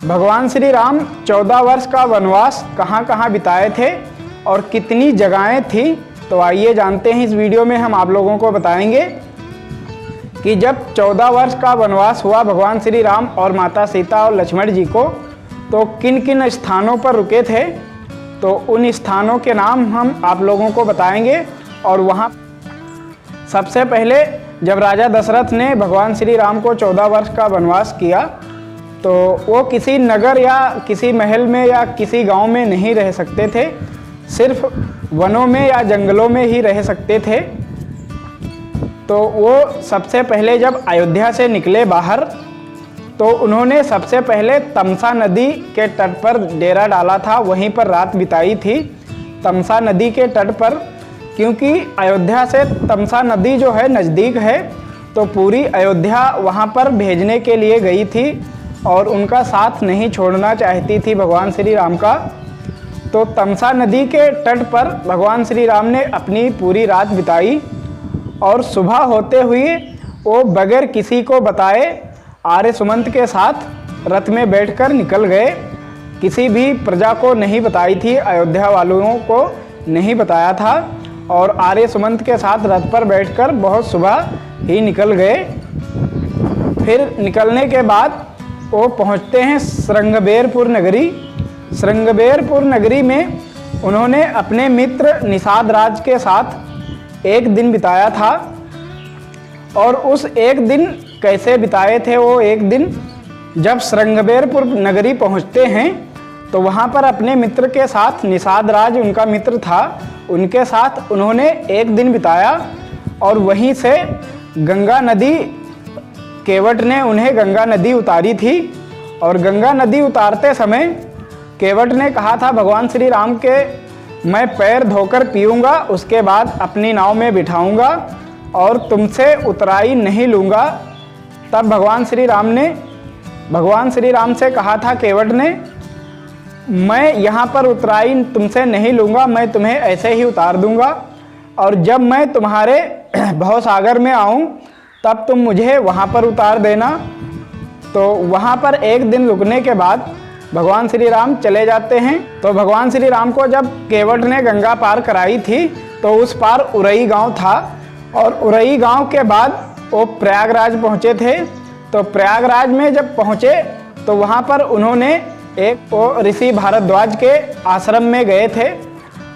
भगवान श्री राम 14 वर्ष का वनवास कहाँ कहाँ बिताए थे और कितनी जगहें थी, तो आइए जानते हैं। इस वीडियो में हम आप लोगों को बताएंगे कि जब 14 वर्ष का वनवास हुआ भगवान श्री राम और माता सीता और लक्ष्मण जी को, तो किन किन स्थानों पर रुके थे। तो उन स्थानों के नाम हम आप लोगों को बताएंगे। और वहाँ सबसे पहले जब राजा दशरथ ने भगवान श्री राम को 14 वर्ष का वनवास किया, तो वो किसी नगर या किसी महल में या किसी गांव में नहीं रह सकते थे, सिर्फ वनों में या जंगलों में ही रह सकते थे। तो वो सबसे पहले जब अयोध्या से निकले बाहर, तो उन्होंने सबसे पहले तमसा नदी के तट पर डेरा डाला था, वहीं पर रात बिताई थी। तमसा नदी के तट पर, क्योंकि अयोध्या से तमसा नदी जो है नज़दीक है, तो पूरी अयोध्या वहाँ पर भेजने के लिए गई थी और उनका साथ नहीं छोड़ना चाहती थी भगवान श्री राम का। तो तमसा नदी के तट पर भगवान श्री राम ने अपनी पूरी रात बिताई और सुबह होते हुए वो बगैर किसी को बताए आर्य सुमंत के साथ रथ में बैठकर निकल गए। किसी भी प्रजा को नहीं बताई थी, अयोध्या वालों को नहीं बताया था, और आर्य सुमंत के साथ रथ पर बैठकर बहुत सुबह ही निकल गए। फिर निकलने के बाद वो पहुंचते हैं श्रृंगबेरपुर नगरी। श्रृंगबेरपुर नगरी में उन्होंने अपने मित्र निषाद राज के साथ एक दिन बिताया था। और उस एक दिन कैसे बिताए थे वो एक दिन, जब श्रृंगबेरपुर नगरी पहुंचते हैं तो वहां पर अपने मित्र के साथ, निषाद राज उनका मित्र था, उनके साथ उन्होंने एक दिन बिताया। और वहीं से गंगा नदी, केवट ने उन्हें गंगा नदी उतारी थी। और गंगा नदी उतारते समय केवट ने कहा था भगवान श्री राम के, मैं पैर धोकर पीऊँगा, उसके बाद अपनी नाव में बिठाऊँगा और तुमसे उतराई नहीं लूँगा। तब भगवान श्री राम से कहा था केवट ने, मैं यहाँ पर उतराई तुमसे नहीं लूँगा, मैं तुम्हें ऐसे ही उतार दूँगा, और जब मैं तुम्हारे भवसागर में आऊँ तब तुम मुझे वहाँ पर उतार देना। तो वहाँ पर एक दिन रुकने के बाद भगवान श्री राम चले जाते हैं। तो भगवान श्री राम को जब केवट ने गंगा पार कराई थी, तो उस पार उरई गांव था, और उरई गांव के बाद वो प्रयागराज पहुँचे थे। तो प्रयागराज में जब पहुँचे तो वहाँ पर उन्होंने एक ऋषि भारद्वाज के आश्रम में गए थे।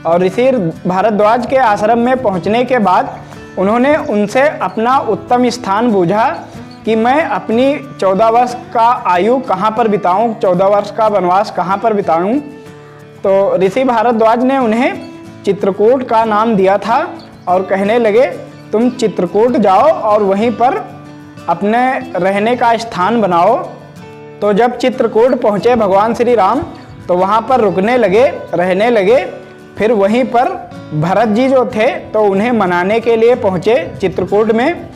और ऋषि भारद्वाज के आश्रम में पहुँचने के बाद उन्होंने उनसे अपना उत्तम स्थान पूछा कि मैं अपनी 14 वर्ष का आयु कहाँ पर बिताऊँ, 14 वर्ष का वनवास कहाँ पर बिताऊँ। तो ऋषि भारद्वाज ने उन्हें चित्रकूट का नाम दिया था और कहने लगे, तुम चित्रकूट जाओ और वहीं पर अपने रहने का स्थान बनाओ। तो जब चित्रकूट पहुँचे भगवान श्री राम, तो वहाँ पर रुकने लगे, रहने लगे। फिर वहीं पर भरत जी जो थे, तो उन्हें मनाने के लिए पहुँचे चित्रकूट में।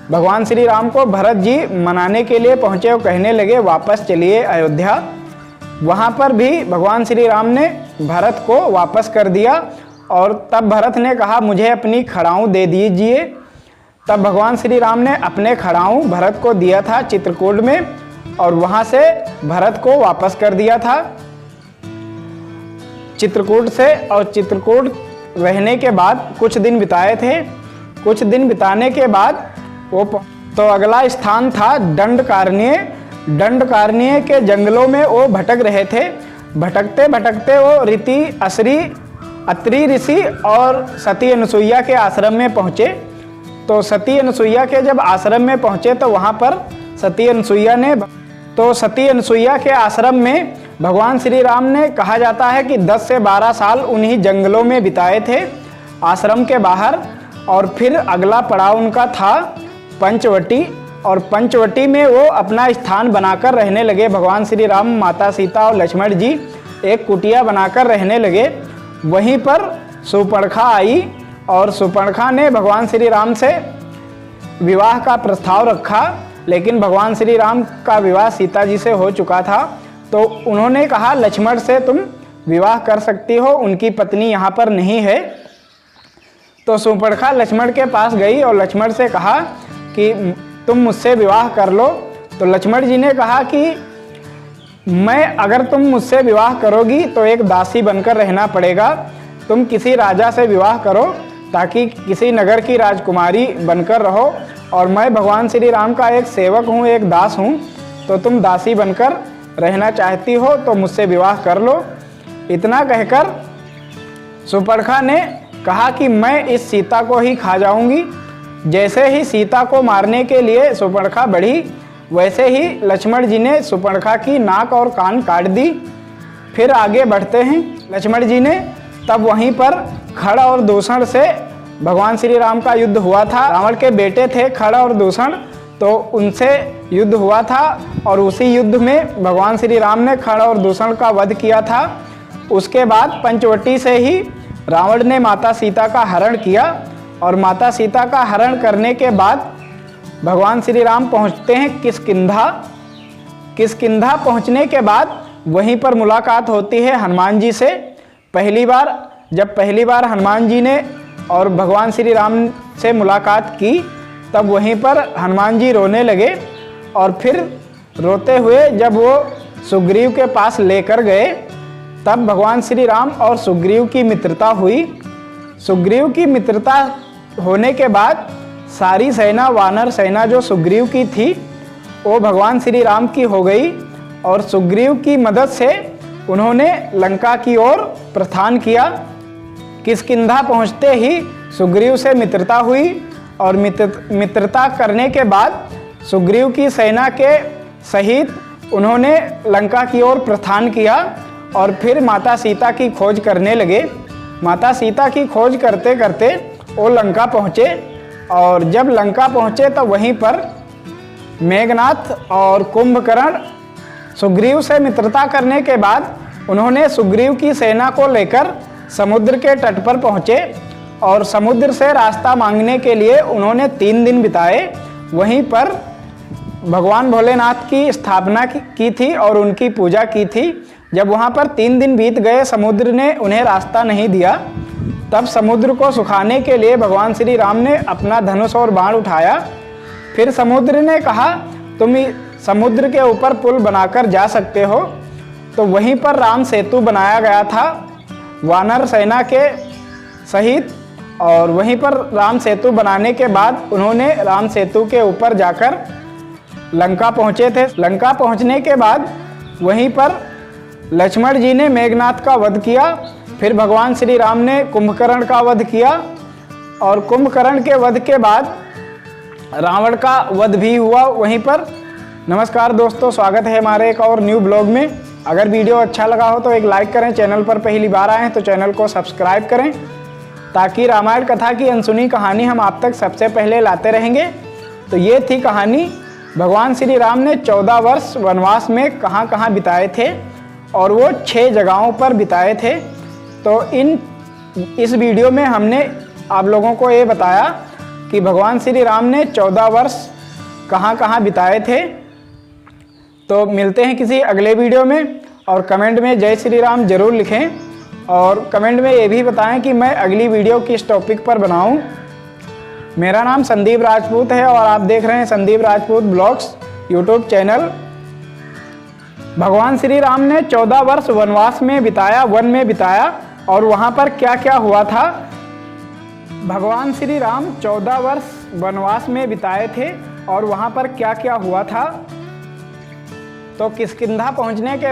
भगवान श्री राम को भरत जी मनाने के लिए पहुँचे और कहने लगे, वापस चलिए अयोध्या। वहाँ पर भी भगवान श्री राम ने भरत को वापस कर दिया। और तब भरत ने कहा, मुझे अपनी खड़ाऊँ दे दीजिए। तब भगवान श्री राम ने अपने खड़ाऊँ भरत को दिया था चित्रकूट में, और वहाँ से भरत को वापस कर दिया था चित्रकूट से। और चित्रकूट रहने के बाद कुछ दिन बिताए थे। कुछ दिन बिताने के बाद वो तो अगला स्थान था दंडकारण्य। दंडकारण्य के जंगलों में वो भटक रहे थे। भटकते भटकते वो अत्रि ऋषि और सती अनुसुईया के आश्रम में पहुँचे। तो सती अनुसुईया के जब आश्रम में पहुँचे, तो वहाँ पर सती अनुसुईया के आश्रम में भगवान श्री राम ने, कहा जाता है कि 10 से 12 साल उन्हीं जंगलों में बिताए थे आश्रम के बाहर। और फिर अगला पड़ाव उनका था पंचवटी। और पंचवटी में वो अपना स्थान बनाकर रहने लगे। भगवान श्री राम, माता सीता और लक्ष्मण जी एक कुटिया बनाकर रहने लगे। वहीं पर सुपर्णखा आई और सुपर्णखा ने भगवान श्री राम से विवाह का प्रस्ताव रखा, लेकिन भगवान श्री राम का विवाह सीता जी से हो चुका था। तो उन्होंने कहा, लक्ष्मण से तुम विवाह कर सकती हो, उनकी पत्नी यहाँ पर नहीं है। तो सुपर्णखा लक्ष्मण के पास गई और लक्ष्मण से कहा कि तुम मुझसे विवाह कर लो। तो लक्ष्मण जी ने कहा कि मैं अगर तुम मुझसे विवाह करोगी तो एक दासी बनकर रहना पड़ेगा। तुम किसी राजा से विवाह करो ताकि किसी नगर की राजकुमारी बनकर रहो, और मैं भगवान श्री राम का एक सेवक हूँ, एक दास हूँ, तो तुम दासी बनकर रहना चाहती हो तो मुझसे विवाह कर लो। इतना कहकर सुपर्णखा ने कहा कि मैं इस सीता को ही खा जाऊंगी। जैसे ही सीता को मारने के लिए सुपर्णखा बढ़ी, वैसे ही लक्ष्मण जी ने सुपर्णखा की नाक और कान काट दी। फिर आगे बढ़ते हैं। लक्ष्मण जी ने तब वहीं पर खड़ और दूषण से भगवान श्री राम का युद्ध हुआ था। रावण के बेटे थे खड़ और दूषण, तो उनसे युद्ध हुआ था और उसी युद्ध में भगवान श्री राम ने खड़ और दूषण का वध किया था। उसके बाद पंचवटी से ही रावण ने माता सीता का हरण किया, और माता सीता का हरण करने के बाद भगवान श्री राम पहुंचते हैं किष्किंधा। किष्किंधा पहुंचने के बाद वहीं पर मुलाकात होती है हनुमान जी से। जब पहली बार हनुमान जी ने और भगवान श्री राम से मुलाकात की, तब वहीं पर हनुमान जी रोने लगे, और फिर रोते हुए जब वो सुग्रीव के पास लेकर गए, तब भगवान श्री राम और सुग्रीव की मित्रता हुई। सुग्रीव की मित्रता होने के बाद सारी सेना, वानर सेना जो सुग्रीव की थी, वो भगवान श्री राम की हो गई, और सुग्रीव की मदद से उन्होंने लंका की ओर प्रस्थान किया। किष्किंधा पहुंचते ही सुग्रीव से मित्रता हुई, और मित्रता करने के बाद सुग्रीव की सेना के सहित उन्होंने लंका की ओर प्रस्थान किया, और फिर माता सीता की खोज करने लगे। माता सीता की खोज करते करते वो लंका पहुँचे, और जब लंका पहुँचे तो वहीं पर मेघनाथ और कुंभकर्ण सुग्रीव से मित्रता करने के बाद उन्होंने सुग्रीव की सेना को लेकर समुद्र के तट पर पहुँचे, और समुद्र से रास्ता मांगने के लिए उन्होंने 3 दिन बिताए। वहीं पर भगवान भोलेनाथ की स्थापना की थी और उनकी पूजा की थी। जब वहाँ पर 3 दिन बीत गए, समुद्र ने उन्हें रास्ता नहीं दिया, तब समुद्र को सुखाने के लिए भगवान श्री राम ने अपना धनुष और बाण उठाया। फिर समुद्र ने कहा, तुम समुद्र के ऊपर पुल बनाकर जा सकते हो। तो वहीं पर राम सेतु बनाया गया था वानर सेना के सहित, और वहीं पर राम सेतु बनाने के बाद उन्होंने राम सेतु के ऊपर जाकर लंका पहुँचे थे। लंका पहुँचने के बाद वहीं पर लक्ष्मण जी ने मेघनाथ का वध किया। फिर भगवान श्री राम ने कुंभकर्ण का वध किया, और कुंभकर्ण के वध के बाद रावण का वध भी हुआ वहीं पर। नमस्कार दोस्तों, स्वागत है हमारे एक और न्यू ब्लॉग में। अगर वीडियो अच्छा लगा हो तो एक लाइक करें, चैनल पर पहली बार आए हैं तो चैनल को सब्सक्राइब करें, ताकि रामायण कथा की अनसुनी कहानी हम आप तक सबसे पहले लाते रहेंगे। तो ये थी कहानी, भगवान श्री राम ने 14 वर्ष वनवास में कहाँ कहाँ बिताए थे, और वो 6 जगहों पर बिताए थे। तो इस वीडियो में हमने आप लोगों को ये बताया कि भगवान श्री राम ने 14 वर्ष कहाँ कहाँ बिताए थे। तो मिलते हैं किसी अगले वीडियो में, और कमेंट में जय श्री राम जरूर लिखें, और कमेंट में ये भी बताएं कि मैं अगली वीडियो किस टॉपिक पर बनाऊं। मेरा नाम संदीप राजपूत है, और आप देख रहे हैं Sandeep Rajput blogs YouTube channel. भगवान श्री राम ने 14 वर्ष वनवास में बिताया, वन में बिताया, और वहाँ पर क्या क्या हुआ था। भगवान श्री राम 14 वर्ष वनवास में बिताए थे, और वहाँ पर क्या क्या हुआ था। तो किष्किंधा पहुँचने के